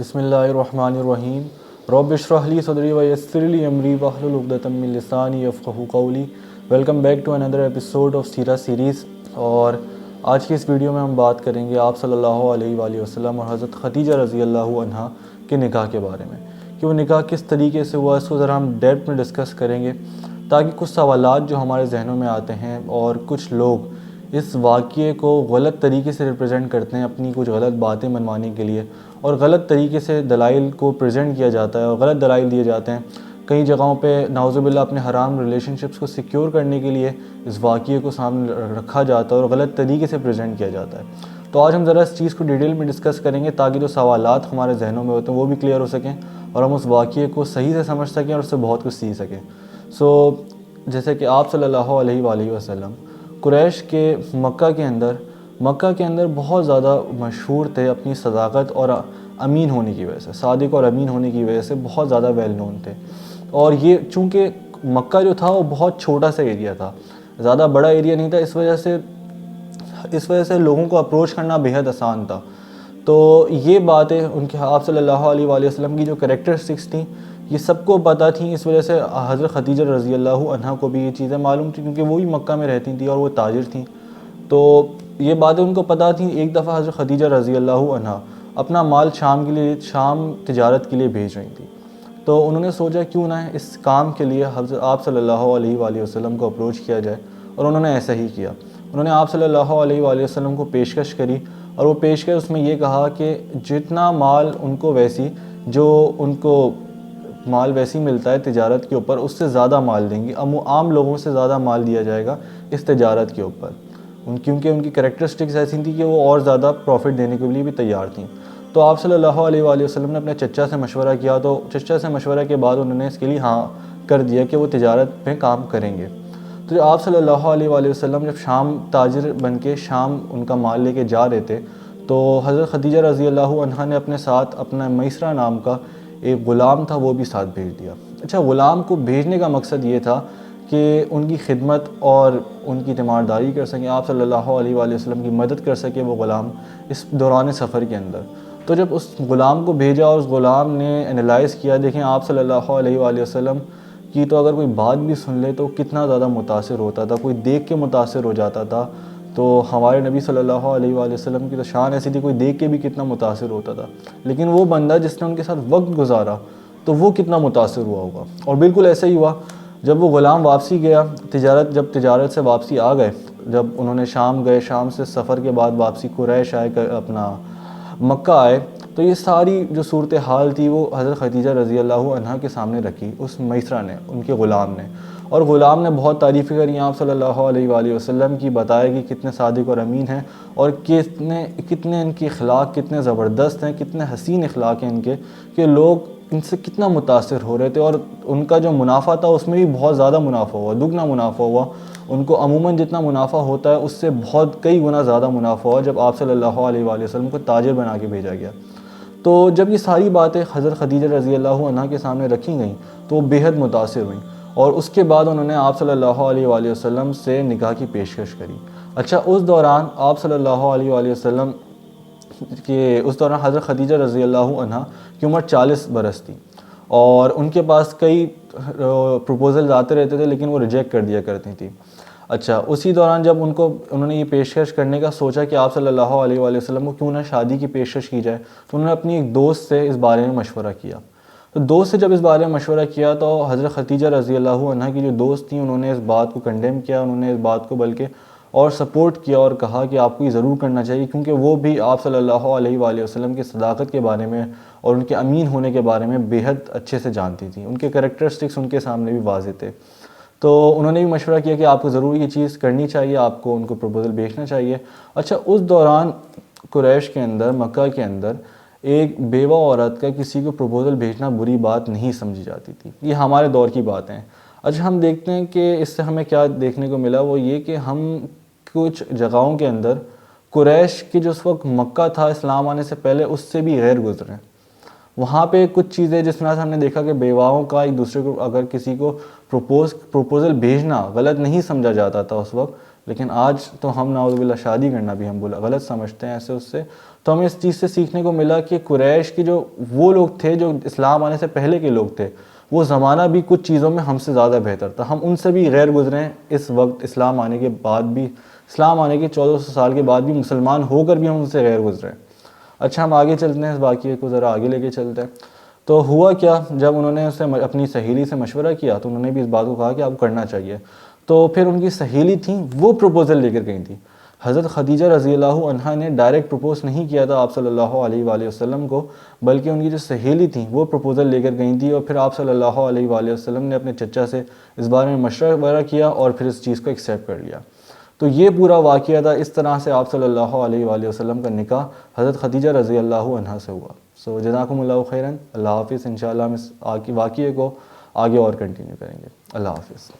بسم اللہ الرحمن الرحیم رب اشرح لی صدری ویسر لی امری واحلل عقدۃ من لسانی یفقہوا قولی۔ Welcome back to another episode of سیرہ سیریز۔ اور آج کی اس ویڈیو میں ہم بات کریں گے آپ صلی اللہ علیہ وآلہ وسلم اور حضرت خدیجہ رضی اللہ عنہا کے نکاح کے بارے میں، کہ وہ نکاح کس طریقے سے ہوا، اس کو ذرا ہم ڈیپتھ میں ڈسکس کریں گے، تاکہ کچھ سوالات جو ہمارے ذہنوں میں آتے ہیں اور کچھ لوگ اس واقعے کو غلط طریقے سے ریپرزینٹ کرتے ہیں اپنی کچھ غلط باتیں منوانے کے لیے، اور غلط طریقے سے دلائل کو پریزنٹ کیا جاتا ہے اور غلط دلائل دیے جاتے ہیں کئی جگہوں پہ، نعوذ باللہ اپنے حرام ریلیشن شپس کو سیکیور کرنے کے لیے اس واقعے کو سامنے رکھا جاتا ہے اور غلط طریقے سے پریزنٹ کیا جاتا ہے۔ تو آج ہم ذرا اس چیز کو ڈیٹیل میں ڈسکس کریں گے تاکہ جو سوالات ہمارے ذہنوں میں ہوتے ہیں وہ بھی کلیئر ہو سکیں اور ہم اس واقعے کو صحیح سے سمجھ سکیں اور اس سے بہت کچھ سیکھ سکیں۔ جیسے کہ آپ صلی اللہ علیہ وآلہ وسلم قریش کے مکہ کے اندر بہت زیادہ مشہور تھے اپنی صداقت اور امین ہونے کی وجہ سے، صادق اور امین ہونے کی وجہ سے بہت زیادہ ویل نون تھے۔ اور یہ چونکہ مکہ جو تھا وہ بہت چھوٹا سا ایریا تھا، زیادہ بڑا ایریا نہیں تھا، اس وجہ سے لوگوں کو اپروچ کرنا بےحد آسان تھا۔ تو یہ باتیں ان کے آپ صلی اللہ علیہ وآلہ وسلم کی جو کریکٹرسٹکس تھیں یہ سب کو پتہ تھیں، اس وجہ سے حضرت خدیجہ رضی اللہ عنہا کو بھی یہ چیزیں معلوم تھیں، کیونکہ وہ بھی مکہ میں رہتی تھیں اور وہ تاجر تھیں، تو یہ باتیں ان کو پتہ تھیں۔ ایک دفعہ حضرت خدیجہ رضی اللہ عنہا اپنا مال شام تجارت کے لیے بھیج رہی تھی، تو انہوں نے سوچا کیوں نہ اس کام کے لیے حضرت آپ صلی اللہ علیہ وآلہ وسلم کو اپروچ کیا جائے، اور انہوں نے ایسا ہی کیا۔ انہوں نے آپ صلی اللہ علیہ وآلہ وسلم کو پیشکش کری، اور وہ پیشکش اس میں یہ کہا کہ جتنا مال ان کو مال ویسی ملتا ہے تجارت کے اوپر، اس سے زیادہ مال دیں گی، عام لوگوں سے زیادہ مال دیا جائے گا اس تجارت کے اوپر، کیونکہ ان کی کریکٹرسٹکس ایسی تھی کہ وہ اور زیادہ پروفٹ دینے کے لیے بھی تیار تھیں۔ تو آپ صلی اللہ علیہ وآلہ وسلم نے اپنے چچا سے مشورہ کیا، تو چچا سے مشورہ کے بعد انہوں نے اس کے لیے ہاں کر دیا کہ وہ تجارت پہ کام کریں گے۔ تو جو آپ صلی اللہ علیہ وآلہ وسلم جب شام تاجر بن کے شام ان کا مال لے کے جا رہے تھے، تو حضرت خدیجہ رضی اللہ عنہا نے اپنے ساتھ اپنا میسرہ نام کا ایک غلام تھا وہ بھی ساتھ بھیج دیا۔ اچھا، غلام کو بھیجنے کا مقصد یہ تھا کہ ان کی خدمت اور ان کی تیمارداری کر سکیں، آپ صلی اللہ علیہ وآلہ وسلم کی مدد کر سکے وہ غلام اس دوران سفر کے اندر۔ تو جب اس غلام کو بھیجا اور اس غلام نے انالائز کیا، دیکھیں آپ صلی اللہ علیہ وآلہ وسلم کی تو اگر کوئی بات بھی سن لے تو کتنا زیادہ متاثر ہوتا تھا، کوئی دیکھ کے متاثر ہو جاتا تھا۔ تو ہمارے نبی صلی اللہ علیہ وآلہ وسلم کی تو شان ایسی تھی، کوئی دیکھ کے بھی کتنا متاثر ہوتا تھا، لیکن وہ بندہ جس نے ان کے ساتھ وقت گزارا تو وہ کتنا متاثر ہوا ہوگا۔ اور بالکل ایسا ہی ہوا، جب وہ غلام واپسی گیا جب تجارت سے واپسی آ گئے، جب انہوں نے شام گئے، شام سے سفر کے بعد واپسی قریش آئے، اپنا مکہ آئے، تو یہ ساری جو صورتحال تھی وہ حضرت خدیجہ رضی اللہ عنہا کے سامنے رکھی اس میسرہ نے، ان کے غلام نے، اور غلام نے بہت تعریفیں کری آپ صلی اللہ علیہ وآلہ وسلم کی، بتایا کہ کتنے صادق اور امین ہیں اور کتنے ان کے اخلاق کتنے زبردست ہیں، کتنے حسین اخلاق ہیں ان کے، کہ لوگ ان سے کتنا متاثر ہو رہے تھے، اور ان کا جو منافع تھا اس میں بھی بہت زیادہ منافع ہوا، دگنا منافع ہوا۔ ان کو عموماً جتنا منافع ہوتا ہے اس سے کئی گنا زیادہ منافع ہوا جب آپ صلی اللہ علیہ وآلہ وسلم کو تاجر بنا کے بھیجا گیا۔ تو جب یہ ساری باتیں حضرت خدیجہ رضی اللہ عنہا کے سامنے رکھی گئیں تو وہ بےحد متاثر ہوئیں، اور اس کے بعد انہوں نے آپ صلی اللہ علیہ وآلہ وسلم سے نکاح کی پیشکش کری۔ اچھا، اس دوران آپ صلی اللہ علیہ وآلہ وسلم حضرت خدیجہ رضی اللہ عنہا کی عمر 40 برس تھی، اور ان کے پاس کئی پروپوزلز آتے رہتے تھے لیکن وہ ریجیکٹ کر دیا کرتی تھیں۔ اچھا، اسی دوران جب انہوں نے یہ پیشکش کرنے کا سوچا کہ آپ صلی اللہ علیہ وآلہ وسلم کو کیوں نہ شادی کی پیشکش کی جائے، تو انہوں نے اپنی ایک دوست سے اس بارے میں مشورہ کیا۔ تو دوست سے جب اس بارے میں مشورہ کیا تو حضرت خدیجہ رضی اللہ عنہا کی جو دوست تھیں انہوں نے اس بات کو کنڈیم کیا، انہوں نے اس بات کو بلکہ اور سپورٹ کیا اور کہا کہ آپ کو یہ ضرور کرنا چاہیے، کیونکہ وہ بھی آپ صلی اللہ علیہ وآلہ وسلم کی صداقت کے بارے میں اور ان کے امین ہونے کے بارے میں بےحد اچھے سے جانتی تھیں، ان کے کریکٹرسٹکس ان کے سامنے بھی واضح تھے۔ تو انہوں نے بھی مشورہ کیا کہ آپ کو ضرور یہ چیز کرنی چاہیے، آپ کو ان کو پروپوزل بھیجنا چاہیے۔ اچھا، اس دوران قریش کے اندر، مکہ کے اندر ایک بیوہ عورت کا کسی کو پروپوزل بھیجنا بری بات نہیں سمجھی جاتی تھی، یہ ہمارے دور کی باتیں ہیں۔ اچھا، ہم دیکھتے ہیں کہ اس سے ہمیں کیا دیکھنے کو ملا، وہ یہ کہ ہم کچھ جگہوں کے اندر قریش کی جو اس وقت مکہ تھا اسلام آنے سے پہلے اس سے بھی غیر گزرے، وہاں پہ کچھ چیزیں جس طرح سے ہم نے دیکھا کہ بیواؤں کا ایک دوسرے کو اگر کسی کو پروپوزل بھیجنا غلط نہیں سمجھا جاتا تھا اس وقت، لیکن آج تو ہم نعوذ باللہ شادی کرنا بھی ہم غلط سمجھتے ہیں ایسے اس سے. تو ہمیں اس چیز سے سیکھنے کو ملا کہ قریش کی جو وہ لوگ تھے جو اسلام آنے سے پہلے کے لوگ تھے, وہ زمانہ بھی کچھ چیزوں میں ہم سے زیادہ بہتر تھا. ہم ان سے بھی غیر گزرے ہیں اس وقت, اسلام آنے کے بعد بھی, اسلام آنے کے 1400 سال کے بعد بھی مسلمان ہو کر بھی ہم ان سے غیر گزرے ہیں. اچھا ہم آگے چلتے ہیں, اس واقعے کو ذرا آگے لے کے چلتے ہیں. تو ہوا کیا, جب انہوں نے اسے اپنی سہیلی سے مشورہ کیا تو انہوں نے بھی اس بات کو کہا کہ آپ کو کرنا چاہیے. تو پھر ان کی سہیلی تھیں, وہ پروپوزل لے کر گئی تھیں. حضرت خدیجہ رضی اللہ عنہا نے ڈائریکٹ پروپوز نہیں کیا تھا آپ صلی اللہ علیہ وآلہ وسلم کو, بلکہ ان کی جو سہیلی تھیں وہ پروپوزل لے کر گئی تھیں, اور پھر آپ صلی اللہ علیہ وآلہ وسلم نے اپنے چچا سے اس بارے میں مشورہ کیا اور پھر اس چیز کو ایکسیپٹ کر لیا. تو یہ پورا واقعہ تھا, اس طرح سے آپ صلی اللہ علیہ وآلہ وسلم کا نکاح حضرت خدیجہ رضی اللہ عنہا سے ہوا. سو جزاکم اللہ خیراً. اللہ حافظ. انشاءاللہ ہم اس واقعے کو آگے اور کنٹینیو کریں گے. اللہ حافظ.